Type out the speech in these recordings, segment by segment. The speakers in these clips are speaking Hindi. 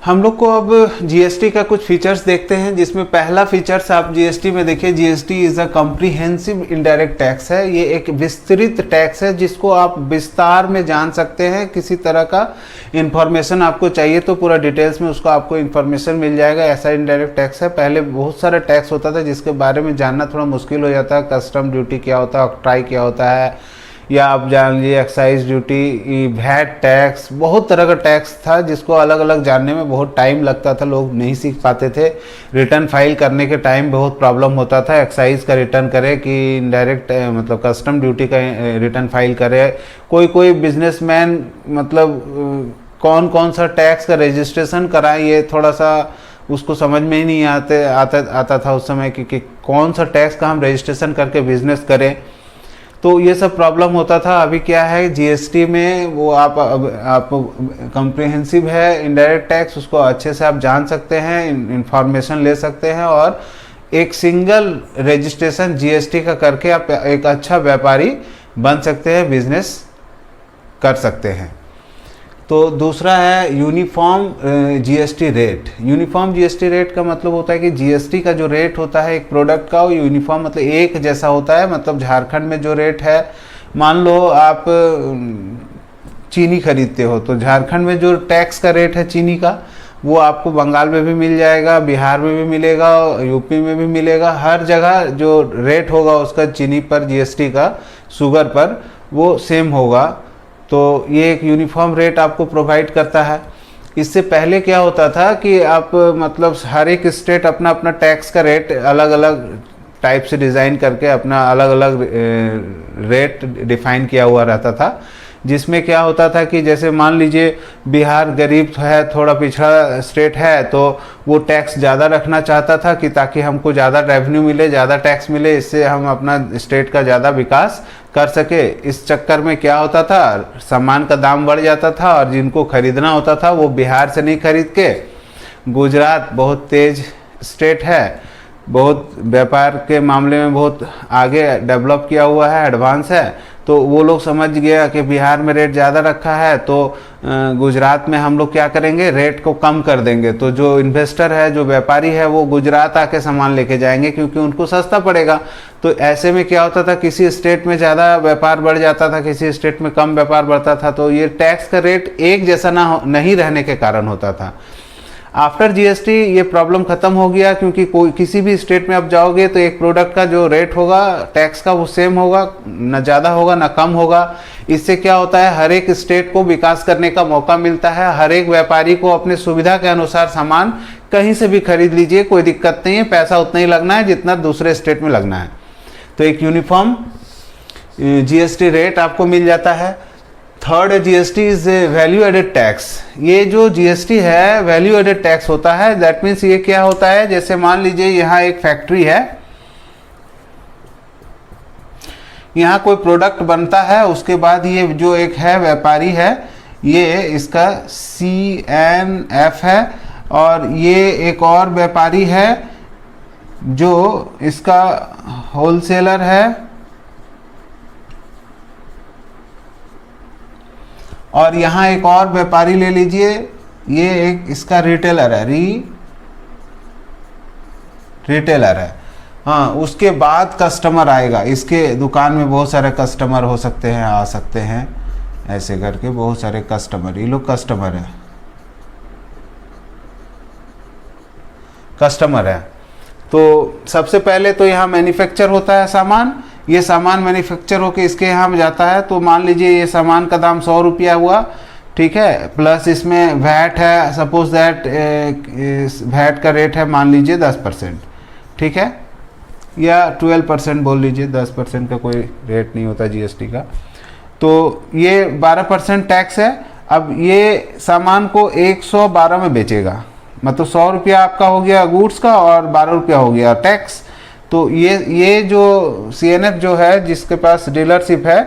हम लोग को अब जीएसटी का कुछ फीचर्स देखते हैं, जिसमें पहला फीचर्स आप जीएसटी में देखिए, GST is a comprehensive indirect tax है। ये एक विस्तृत टैक्स है जिसको आप विस्तार में जान सकते हैं। किसी तरह का इन्फॉर्मेशन आपको चाहिए तो पूरा डिटेल्स में उसको आपको इन्फॉर्मेशन मिल जाएगा। ऐसा इनडायरेक्ट टैक्स है। पहले बहुत सारा टैक्स होता था जिसके बारे में जानना थोड़ा मुश्किल हो जाता है। कस्टम ड्यूटी क्या होता है, ऑक्ट्राई क्या होता है, या आप जान लीजिए एक्साइज ड्यूटी, वैट टैक्स, बहुत तरह का टैक्स था जिसको अलग अलग जानने में बहुत टाइम लगता था, लोग नहीं सीख पाते थे। रिटर्न फाइल करने के टाइम बहुत प्रॉब्लम होता था, एक्साइज का रिटर्न करे कि इनडायरेक्ट मतलब कस्टम ड्यूटी का रिटर्न फाइल करे। कोई बिजनेसमैन मतलब कौन कौन सा टैक्स का रजिस्ट्रेशन कराए, ये थोड़ा सा उसको समझ में ही नहीं आता था उस समय कि कौन सा टैक्स का हम रजिस्ट्रेशन करके बिजनेस करें। तो ये सब प्रॉब्लम होता था। अभी क्या है जीएसटी में, वो आप कॉम्प्रिहेंसिव है इनडायरेक्ट टैक्स, उसको अच्छे से आप जान सकते हैं, इंफॉर्मेशन ले सकते हैं और एक सिंगल रजिस्ट्रेशन जीएसटी का करके आप एक अच्छा व्यापारी बन सकते हैं, बिजनेस कर सकते हैं। तो दूसरा है uniform GST rate. Uniform GST rate का मतलब होता है कि जीएसटी का जो रेट होता है एक प्रोडक्ट का, वो यूनिफॉर्म मतलब एक जैसा होता है। मतलब झारखंड में जो रेट है, मान लो आप चीनी खरीदते हो तो झारखंड में जो टैक्स का रेट है चीनी का, वो आपको बंगाल में भी मिल जाएगा, बिहार में भी मिलेगा, यूपी में भी मिलेगा। हर जगह जो रेट होगा उसका चीनी पर जीएसटी का, शुगर पर, वो सेम होगा। तो ये एक यूनिफॉर्म रेट आपको प्रोवाइड करता है। इससे पहले क्या होता था कि आप मतलब हर एक स्टेट अपना अपना टैक्स का रेट अलग अलग टाइप से डिज़ाइन करके अपना अलग अलग रेट डिफाइन किया हुआ रहता था, जिसमें क्या होता था कि जैसे मान लीजिए बिहार गरीब है, थोड़ा पिछड़ा स्टेट है, तो वो टैक्स ज़्यादा रखना चाहता था कि ताकि हमको ज़्यादा रेवेन्यू मिले, ज़्यादा टैक्स मिले, इससे हम अपना स्टेट का ज़्यादा विकास कर सके। इस चक्कर में क्या होता था, सामान का दाम बढ़ जाता था और जिनको खरीदना होता था वो बिहार से नहीं खरीद के, गुजरात बहुत तेज स्टेट है, बहुत व्यापार के मामले में बहुत आगे डेवलप किया हुआ है, एडवांस है, तो वो लोग समझ गया कि बिहार में रेट ज़्यादा रखा है तो गुजरात में हम लोग क्या करेंगे, रेट को कम कर देंगे। तो जो इन्वेस्टर है, जो व्यापारी है, वो गुजरात आके सामान लेके जाएंगे क्योंकि उनको सस्ता पड़ेगा। तो ऐसे में क्या होता था, किसी स्टेट में ज़्यादा व्यापार बढ़ जाता था, किसी स्टेट में कम व्यापार बढ़ता था। तो ये टैक्स का रेट एक जैसा नहीं रहने के कारण होता था। आफ्टर जीएसटी ये प्रॉब्लम खत्म हो गया, क्योंकि कोई किसी भी स्टेट में आप जाओगे तो एक प्रोडक्ट का जो रेट होगा टैक्स का वो सेम होगा, न ज़्यादा होगा न कम होगा। इससे क्या होता है, हर एक स्टेट को विकास करने का मौका मिलता है। हर एक व्यापारी को अपने सुविधा के अनुसार सामान कहीं से भी खरीद लीजिए, कोई दिक्कत नहीं है, पैसा उतना ही लगना है जितना दूसरे स्टेट में लगना है। तो एक यूनिफॉर्म जीएसटी रेट आपको मिल जाता है। Third GST is value added tax. ये जो जीएसटी है वैल्यू एडेड टैक्स होता है। दैट मीन्स ये क्या होता है, जैसे मान लीजिए यहाँ एक फैक्ट्री है, यहाँ कोई प्रोडक्ट बनता है, उसके बाद ये जो एक है व्यापारी है, ये इसका CNF है, और ये एक और व्यापारी है जो इसका होलसेलर है, और यहाँ एक और व्यापारी ले लीजिए, ये एक इसका रिटेलर है, रिटेलर है। हाँ, उसके बाद कस्टमर आएगा। इसके दुकान में बहुत सारे कस्टमर हो सकते हैं, आ सकते हैं, ऐसे करके बहुत सारे कस्टमर, ये लोग कस्टमर है। तो सबसे पहले तो यहाँ मैन्युफैक्चर होता है सामान, ये सामान मैन्युफैक्चर होके इसके यहाँ में जाता है। तो मान लीजिए ये सामान का दाम 100 रुपया हुआ, ठीक है, प्लस इसमें वैट है, सपोज दैट वैट का रेट है मान लीजिए 10%, ठीक है, या 12% बोल लीजिए, 10% का कोई रेट नहीं होता जीएसटी का। तो ये 12% टैक्स है। अब ये सामान को 112 में बेचेगा, मतलब 100 रुपया आपका हो गया गुड्स का और 12 रुपया हो गया टैक्स। तो ये जो CNF जो है, जिसके पास डीलरशिप है,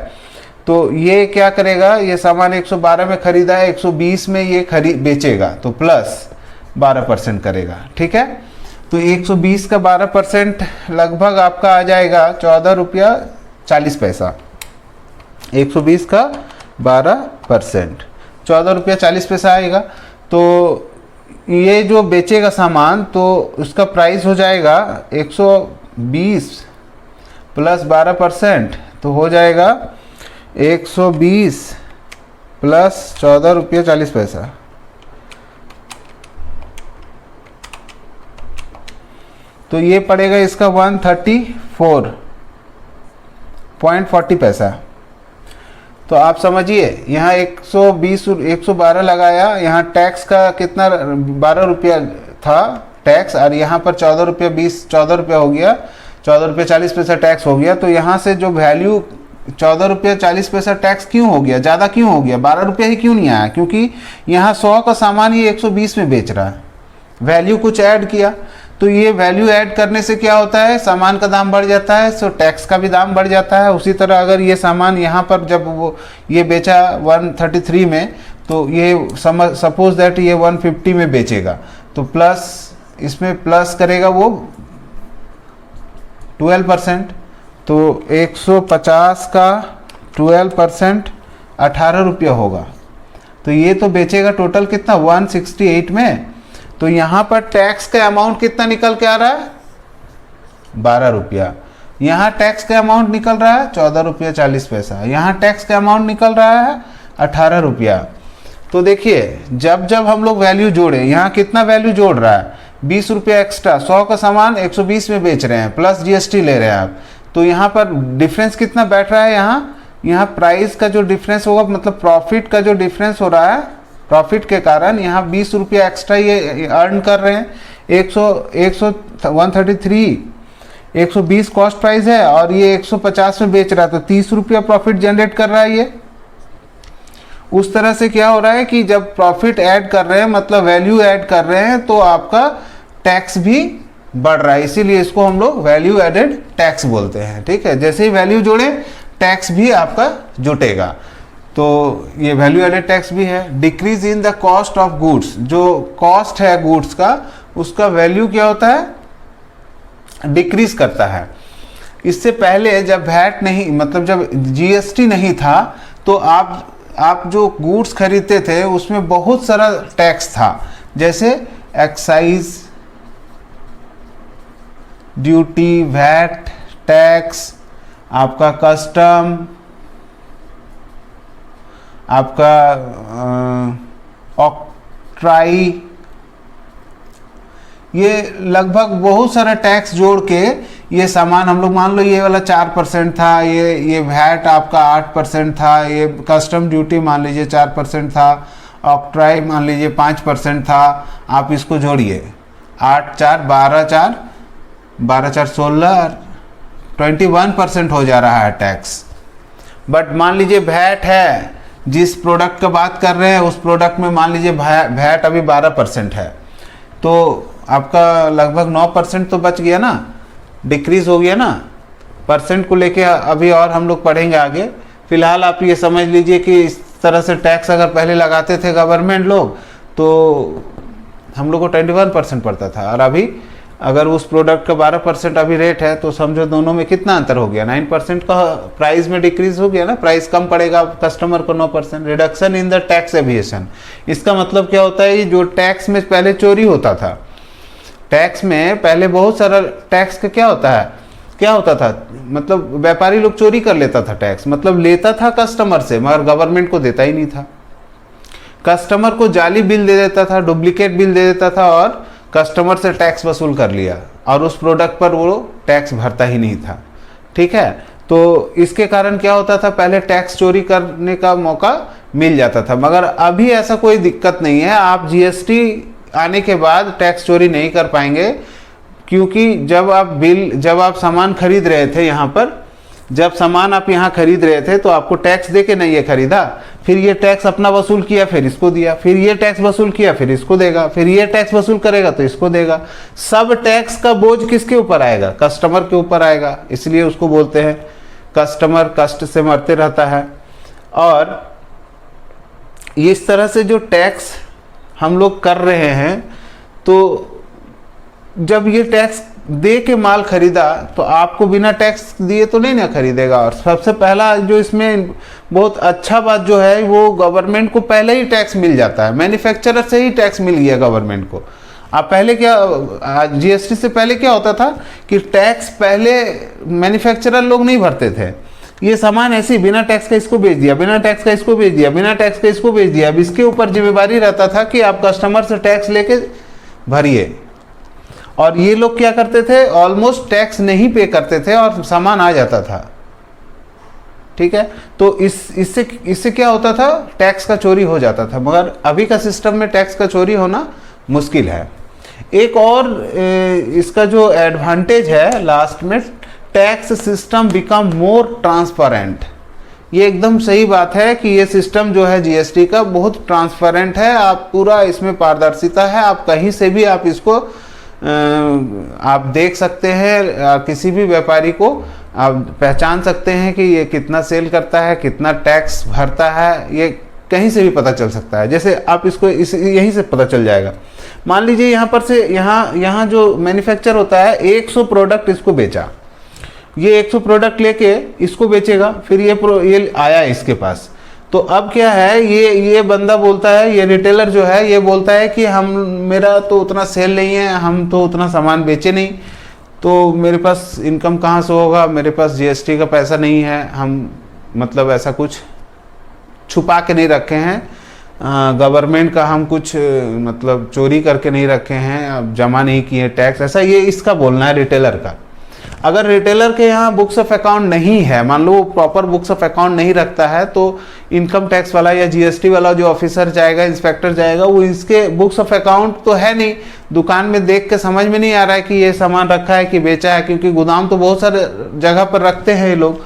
तो ये क्या करेगा, ये सामान 112 में खरीदा है, 120 में ये बेचेगा, तो प्लस 12% करेगा, ठीक है। तो 120 का 12% लगभग आपका आ जाएगा 14 रुपया 40 पैसा। 120 का 12% 14 रुपया 40 पैसा आएगा। तो ये जो बेचेगा सामान तो उसका प्राइस हो जाएगा 120 प्लस 12%, तो हो जाएगा 120 प्लस 14 रुपये 40 पैसा। तो ये पड़ेगा इसका 134.40 पैसा। तो आप समझिए यहाँ 112 लगाया, यहाँ टैक्स का कितना 12 रुपया था टैक्स, और यहाँ पर 14 रुपया हो गया, 14 रुपये 40 पैसा टैक्स हो गया। तो यहाँ से जो वैल्यू 14 रुपये 40 पैसा टैक्स क्यों हो गया, ज़्यादा क्यों हो गया, 12 रुपया ही क्यों नहीं आया? क्योंकि यहाँ 100 का सामान ये 120 में बेच रहा है, वैल्यू कुछ ऐड किया। तो ये वैल्यू ऐड करने से क्या होता है, सामान का दाम बढ़ जाता है, सो टैक्स का भी दाम बढ़ जाता है। उसी तरह अगर ये सामान यहाँ पर जब वो ये बेचा 133 में, तो ये सपोज दैट ये 150 में बेचेगा, तो प्लस इसमें प्लस करेगा वो 12%। तो 150 का 12% 18 रुपया होगा। तो ये तो बेचेगा टोटल कितना 168 में। तो यहाँ पर टैक्स का अमाउंट कितना निकल के आ रहा है 12 रुपया। यहाँ टैक्स का अमाउंट निकल रहा है 14 रुपया 40 पैसा। यहाँ टैक्स का अमाउंट निकल रहा है 18 रुपया। तो देखिए जब जब हम लोग वैल्यू जोड़े, यहाँ कितना वैल्यू जोड़ रहा है 20 रुपया एक्स्ट्रा, 100 का सामान 120 में बेच रहे हैं, प्लस जीएसटी ले रहे हैं आप। तो यहाँ पर डिफरेंस कितना बैठ रहा है, यहाँ प्राइस का जो डिफरेंस होगा, मतलब प्रॉफिट का जो डिफरेंस हो रहा है, प्रॉफिट के कारण यहाँ 20 रुपया एक्स्ट्रा ये अर्न कर रहे हैं। 120 कॉस्ट प्राइस है और ये 150 में बेच रहा है, तो 30 रुपया प्रॉफिट जनरेट कर रहा है ये। उस तरह से क्या हो रहा है कि जब प्रॉफिट ऐड कर रहे हैं, मतलब वैल्यू ऐड कर रहे हैं, तो आपका टैक्स भी बढ़ रहा है, इसीलिए इसको हम लोग वैल्यू एडेड टैक्स बोलते हैं। ठीक है, जैसे ही वैल्यू जोड़े टैक्स भी आपका जुटेगा। तो ये वैल्यू एडेड टैक्स भी है। Decrease in the cost of goods, जो कॉस्ट है गुड्स का, उसका वैल्यू क्या होता है, डिक्रीज करता है। इससे पहले जब वैट नहीं, मतलब जब जीएसटी नहीं था, तो आप जो गुड्स खरीदते थे उसमें बहुत सारा टैक्स था, जैसे एक्साइज ड्यूटी, वैट टैक्स, आपका कस्टम, आपका ऑक्ट्राई, ये लगभग बहुत सारा टैक्स जोड़ के ये सामान हम लोग, मान लो ये वाला 4% था, ये वैट आपका 8% था, ये कस्टम ड्यूटी मान लीजिए 4% था, ऑक्ट्राई मान लीजिए 5% था। आप इसको जोड़िए 8 4 12 4 16, 21% हो जा रहा है टैक्स। बट मान लीजिए वैट है, जिस प्रोडक्ट का बात कर रहे हैं उस प्रोडक्ट में मान लीजिए वैट अभी 12% है, तो आपका लगभग 9% तो बच गया ना, डिक्रीज हो गया ना। परसेंट को लेके अभी और हम लोग पढ़ेंगे आगे। फिलहाल आप ये समझ लीजिए कि इस तरह से टैक्स अगर पहले लगाते थे गवर्नमेंट लोग, तो हम लोग को 21% पड़ता था, और अभी अगर उस प्रोडक्ट का 12% अभी रेट है, तो समझो दोनों में कितना अंतर हो गया, 9% का प्राइस में डिक्रीज हो गया ना, प्राइस कम पड़ेगा कस्टमर को 9%। Reduction in the tax aviation, इसका मतलब क्या होता है, जो टैक्स में पहले चोरी होता था, टैक्स में पहले बहुत सारा टैक्स का क्या होता था, मतलब व्यापारी लोग चोरी कर लेता था टैक्स, मतलब लेता था कस्टमर से मगर गवर्नमेंट को देता ही नहीं था। कस्टमर को जाली बिल दे देता था, डुप्लीकेट बिल दे देता था, और कस्टमर से टैक्स वसूल कर लिया, और उस प्रोडक्ट पर वो टैक्स भरता ही नहीं था। ठीक है, तो इसके कारण क्या होता था, पहले टैक्स चोरी करने का मौका मिल जाता था। मगर अभी ऐसा कोई दिक्कत नहीं है, आप जीएसटी आने के बाद टैक्स चोरी नहीं कर पाएंगे, क्योंकि जब आप सामान खरीद रहे थे, यहाँ पर जब सामान आप यहाँ खरीद रहे थे, तो आपको टैक्स दे के नहीं ये खरीदा, फिर ये टैक्स अपना वसूल किया, फिर इसको दिया, फिर ये टैक्स वसूल किया, फिर इसको देगा, फिर ये टैक्स वसूल करेगा तो इसको देगा। सब टैक्स का बोझ किसके ऊपर आएगा, कस्टमर के ऊपर आएगा, इसलिए उसको बोलते हैं कस्टमर कष्ट से मरते रहता है। और इस तरह से जो टैक्स हम लोग कर रहे हैं, तो जब ये टैक्स दे के माल खरीदा तो आपको बिना टैक्स दिए तो नहीं ना खरीदेगा। और सबसे पहला जो इसमें बहुत अच्छा बात जो है वो गवर्नमेंट को पहले ही टैक्स मिल जाता है, मैन्युफैक्चरर से ही टैक्स मिल गया गवर्नमेंट को। आप पहले क्या, जीएसटी से पहले क्या होता था कि टैक्स पहले मैन्युफैक्चरर लोग नहीं भरते थे, ये सामान ऐसे ही बिना टैक्स का इसको बेच दिया, बिना टैक्स का इसको बेच दिया, बिना टैक्स का इसको बेच दिया। अब इसके ऊपर जिम्मेदारी रहता था कि आप कस्टमर से टैक्स लेके भरिए। और ये लोग क्या करते थे, ऑलमोस्ट टैक्स नहीं पे करते थे और सामान आ जाता था। ठीक है, तो इससे क्या होता था, टैक्स का चोरी हो जाता था। मगर अभी का सिस्टम में टैक्स का चोरी होना मुश्किल है। एक और इसका जो एडवांटेज है लास्ट में, tax system become more transparent. ये एकदम सही बात है कि ये सिस्टम जो है जीएसटी का बहुत ट्रांसपेरेंट है, आप पूरा इसमें पारदर्शिता है, आप कहीं से भी आप इसको आप देख सकते हैं, किसी भी व्यापारी को आप पहचान सकते हैं कि ये कितना सेल करता है, कितना टैक्स भरता है, ये कहीं से भी पता चल सकता है। जैसे आप इसको यहीं से पता चल जाएगा। मान लीजिए यहाँ पर से यहाँ जो मैन्युफैक्चर होता है 100 प्रोडक्ट इसको बेचा, ये 100 प्रोडक्ट लेके इसको बेचेगा, फिर ये आया इसके पास। तो अब क्या है, ये बंदा बोलता है, ये रिटेलर जो है ये बोलता है कि मेरा तो उतना सेल नहीं है, हम तो उतना सामान बेचे नहीं, तो मेरे पास इनकम कहाँ से होगा, मेरे पास जीएसटी का पैसा नहीं है, हम मतलब ऐसा कुछ छुपा के नहीं रखे हैं, गवर्नमेंट का हम कुछ मतलब चोरी करके नहीं रखे हैं, अब जमा नहीं किए टैक्स, ऐसा ये इसका बोलना है रिटेलर का। अगर रिटेलर के यहाँ बुक्स ऑफ अकाउंट नहीं है, मान लो वो प्रॉपर बुक्स ऑफ अकाउंट नहीं रखता है, तो इनकम टैक्स वाला या जीएसटी वाला जो ऑफिसर जाएगा, इंस्पेक्टर जाएगा, वो इसके बुक्स ऑफ अकाउंट तो है नहीं, दुकान में देख के समझ में नहीं आ रहा है कि ये सामान रखा है कि बेचा है, क्योंकि गोदाम तो बहुत सारे जगह पर रखते हैं ये लोग,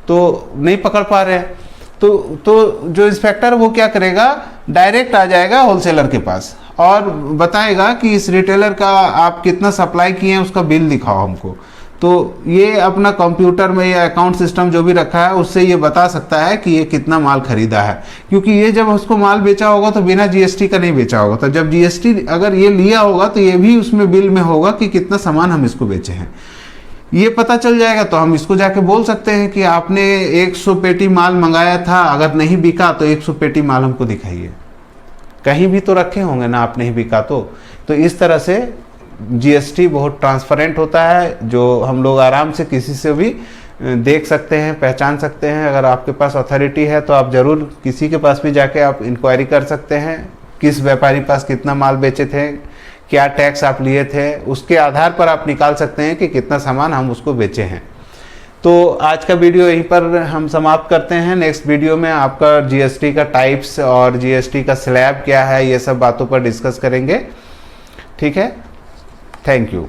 तो नहीं पकड़ पा रहे हैं। तो जो इंस्पेक्टर वो क्या करेगा, डायरेक्ट आ जाएगा होलसेलर के पास और बताएगा कि इस रिटेलर का आप कितना सप्लाई किए हैं, उसका बिल दिखाओ हमको। तो ये अपना कंप्यूटर में या अकाउंट सिस्टम जो भी रखा है उससे ये बता सकता है कि ये कितना माल खरीदा है, क्योंकि ये जब उसको माल बेचा होगा तो बिना जीएसटी का नहीं बेचा होगा। तो जब जीएसटी अगर ये लिया होगा तो ये भी उसमें बिल में होगा कि कितना सामान हम इसको बेचे हैं, ये पता चल जाएगा। तो हम इसको जाके बोल सकते हैं कि आपने 100 पेटी माल मंगाया था, अगर नहीं बिका तो 100 पेटी माल हमको दिखाइए, कहीं भी तो रखे होंगे ना आप, नहीं बिका तो इस तरह से जीएसटी बहुत ट्रांसपेरेंट होता है, जो हम लोग आराम से किसी से भी देख सकते हैं, पहचान सकते हैं। अगर आपके पास अथॉरिटी है तो आप ज़रूर किसी के पास भी जाके आप इंक्वायरी कर सकते हैं, किस व्यापारी पास कितना माल बेचे थे, क्या टैक्स आप लिए थे, उसके आधार पर आप निकाल सकते हैं कि कितना सामान हम उसको बेचे हैं। तो आज का वीडियो यहीं पर हम समाप्त करते हैं। नेक्स्ट वीडियो में आपका जीएसटी का टाइप्स और जीएसटी का स्लैब क्या है, ये सब बातों पर डिस्कस करेंगे। ठीक है, थैंक यू।